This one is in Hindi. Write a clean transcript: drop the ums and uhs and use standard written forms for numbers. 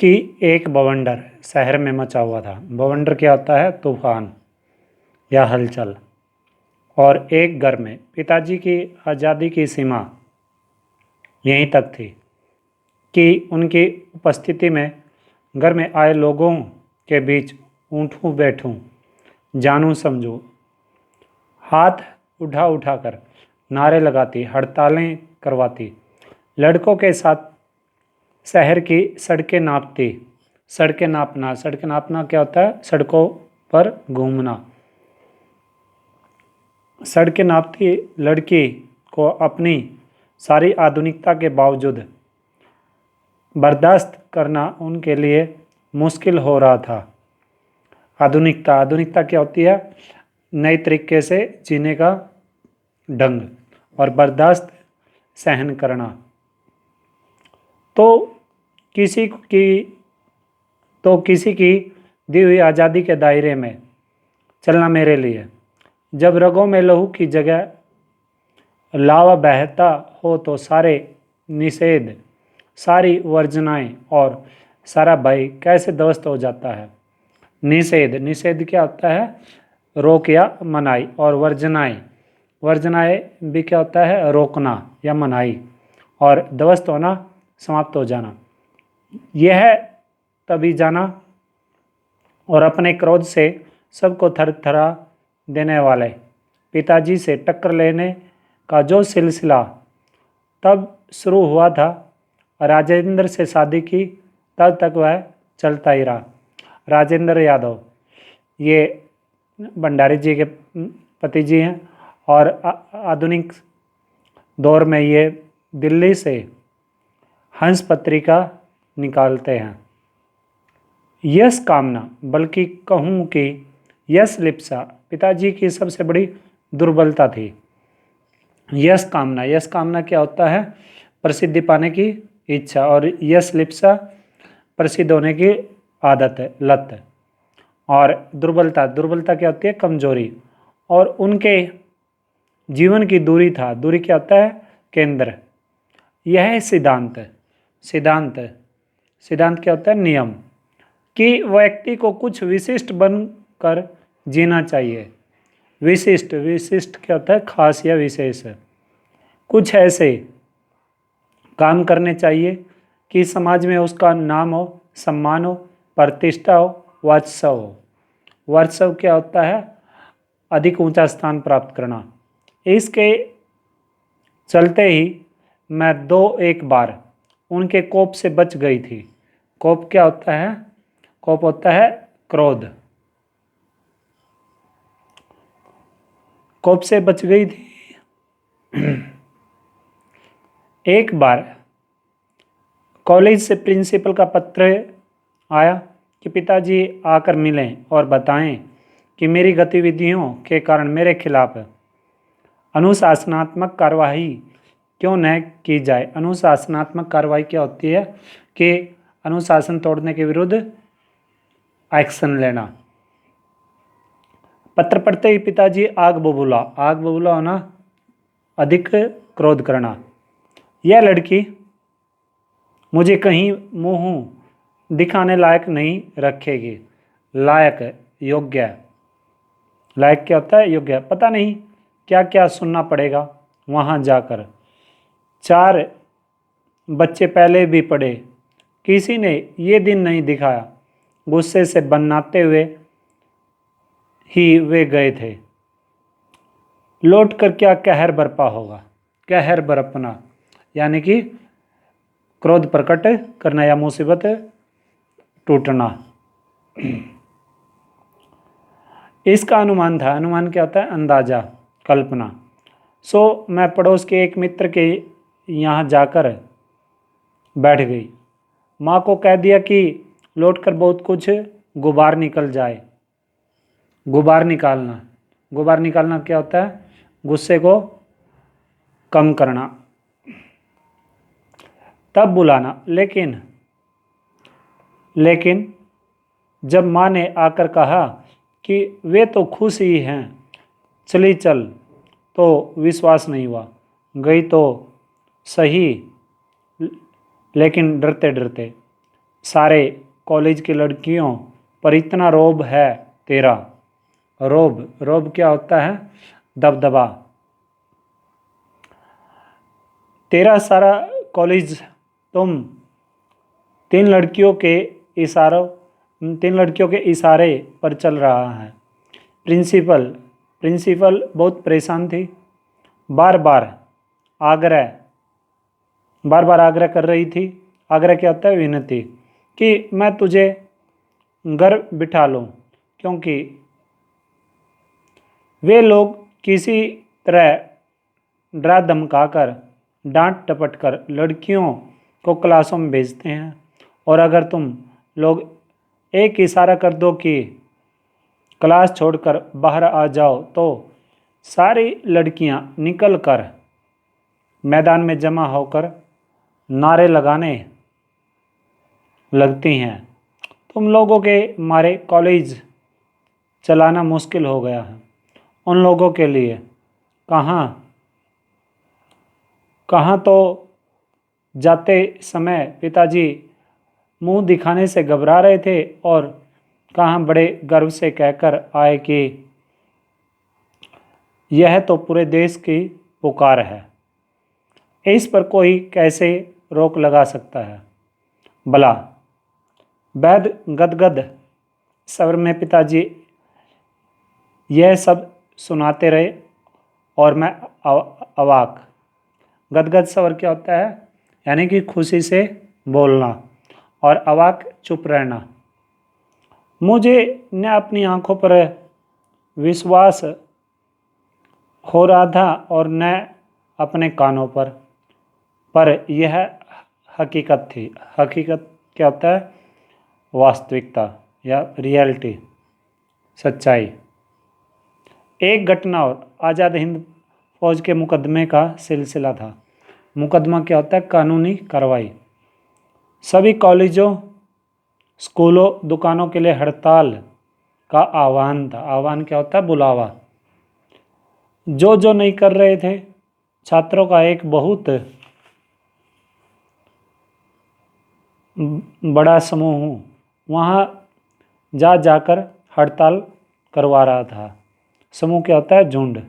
कि एक बवंडर शहर में मचा हुआ था। बवंडर क्या होता है? तूफान या हलचल। और एक घर में पिताजी की आज़ादी की सीमा यहीं तक थी कि उनकी उपस्थिति में घर में आए लोगों के बीच ऊँटूं बैठूं, जानूं समझूं, हाथ उठा उठाकर नारे लगाती, हड़तालें करवाती, लड़कों के साथ शहर की सड़कें नापती। सड़कें नापना क्या होता है? सड़कों पर घूमना। सड़कें नापती लड़की को अपनी सारी आधुनिकता के बावजूद बर्दाश्त करना उनके लिए मुश्किल हो रहा था। आधुनिकता क्या होती है? नए तरीके से जीने का ढंग, और बर्दाश्त सहन करना। तो किसी की दी हुई आज़ादी के दायरे में चलना मेरे लिए, जब रगों में लहू की जगह लावा बहता हो तो सारे निषेध, सारी वर्जनाएं और सारा भय कैसे ध्वस्त हो जाता है। निषेध क्या होता है? रोक या मनाही। और वर्जनाएं भी क्या होता है? रोकना या मनाही। और ध्वस्त होना, समाप्त हो जाना। यह तभी जाना और अपने क्रोध से सबको थरथरा देने वाले पिताजी से टक्कर लेने का जो सिलसिला तब शुरू हुआ था, राजेंद्र से शादी की तब तक वह चलता ही रहा। राजेंद्र यादव ये भंडारी जी के पति जी हैं, और आधुनिक दौर में ये दिल्ली से हंस पत्रिका निकालते हैं। यश कामना, बल्कि कहूँ कि यश लिप्सा पिताजी की सबसे बड़ी दुर्बलता थी। यश कामना क्या होता है? प्रसिद्धि पाने की इच्छा। और यश लिप्सा प्रसिद्ध होने की आदत है, लत। और दुर्बलता क्या होती है? कमजोरी। और उनके जीवन की दूरी क्या होता है? केंद्र। यह है सिद्धांत क्या होता है? नियम। कि व्यक्ति को कुछ विशिष्ट बनकर जीना चाहिए। विशिष्ट क्या होता है? खास या विशेष। कुछ ऐसे काम करने चाहिए कि समाज में उसका नाम हो, सम्मान हो, प्रतिष्ठा हो, वर्चस्व हो। वर्चस्व क्या होता है? अधिक ऊंचा स्थान प्राप्त करना। इसके चलते ही मैं एक बार उनके कोप से बच गई थी। कोप क्या होता है? कोप होता है क्रोध। कोप से बच गई थी। एक बार कॉलेज से प्रिंसिपल का पत्र आया कि पिताजी आकर मिलें और बताएं कि मेरी गतिविधियों के कारण मेरे खिलाफ अनुशासनात्मक कार्रवाई क्यों न की जाए। अनुशासनात्मक कार्रवाई क्या होती है? कि अनुशासन तोड़ने के विरुद्ध एक्शन लेना। पत्र पढ़ते ही पिताजी आग बबूला होना, अधिक क्रोध करना। यह लड़की मुझे कहीं मुंह दिखाने लायक नहीं रखेगी। योग्य क्या होता है? योग्य। पता नहीं क्या क्या सुनना पड़ेगा वहाँ जाकर। 4 बच्चे पहले भी पढ़े, किसी ने ये दिन नहीं दिखाया। गुस्से से बनाते हुए ही वे गए थे। लौट कर क्या कहर बरपा होगा? कहर बरपना यानी कि क्रोध प्रकट करना या मुसीबत टूटना। इसका अनुमान था। अनुमान क्या होता है? अंदाजा, कल्पना। सो मैं पड़ोस के एक मित्र के यहाँ जाकर बैठ गई। माँ को कह दिया कि लौटकर बहुत कुछ गुबार निकल जाए। गुबार निकालना क्या होता है? गुस्से को कम करना। तब बुलाना। लेकिन जब माँ ने आकर कहा कि वे तो खुश ही हैं, चल, तो विश्वास नहीं हुआ। गई तो सही, लेकिन डरते डरते। सारे कॉलेज की लड़कियों पर इतना रोब है तेरा। रोब, रोब क्या होता है? दबदबा। तेरा सारा कॉलेज तुम तीन लड़कियों के इशारे पर चल रहा है। प्रिंसिपल, प्रिंसिपल बहुत परेशान थी। बार बार आग्रह कर रही थी। आग्रह क्या होता है? विनती, कि मैं तुझे घर बिठा लूं, क्योंकि वे लोग किसी तरह डरा धमकाकर, डांट टपट कर लड़कियों को क्लासों में भेजते हैं। और अगर तुम लोग एक इशारा कर दो कि क्लास छोड़कर बाहर आ जाओ, तो सारी लड़कियां निकल कर मैदान में जमा होकर नारे लगाने लगती हैं। तुम लोगों के मारे कॉलेज चलाना मुश्किल हो गया है। उन लोगों के लिए कहाँ कहाँ तो जाते समय पिताजी मुंह दिखाने से घबरा रहे थे, और कहाँ बड़े गर्व से कहकर आए कि यह तो पूरे देश की पुकार है। इस पर कोई कैसे रोक लगा सकता है भला? वैद गदगद स्वर में पिताजी यह सब सुनाते रहे, और मैं अवाक। गदगद स्वर क्या होता है? यानी कि खुशी से बोलना, और अवाक चुप रहना। मुझे न अपनी आंखों पर विश्वास हो रहा था और न अपने कानों पर यह हकीकत थी। हकीकत क्या होता है? वास्तविकता या रियलिटी, सच्चाई। एक घटना और आज़ाद हिंद फौज के मुकदमे का सिलसिला था। मुकदमा क्या होता है? कानूनी कार्रवाई। सभी कॉलेजों, स्कूलों, दुकानों के लिए हड़ताल का आह्वान था। आह्वान क्या होता है? बुलावा। जो नहीं कर रहे थे, छात्रों का एक बहुत बड़ा समूह वहाँ जाकर हड़ताल करवा रहा था। समूह क्या होता है? झुंड।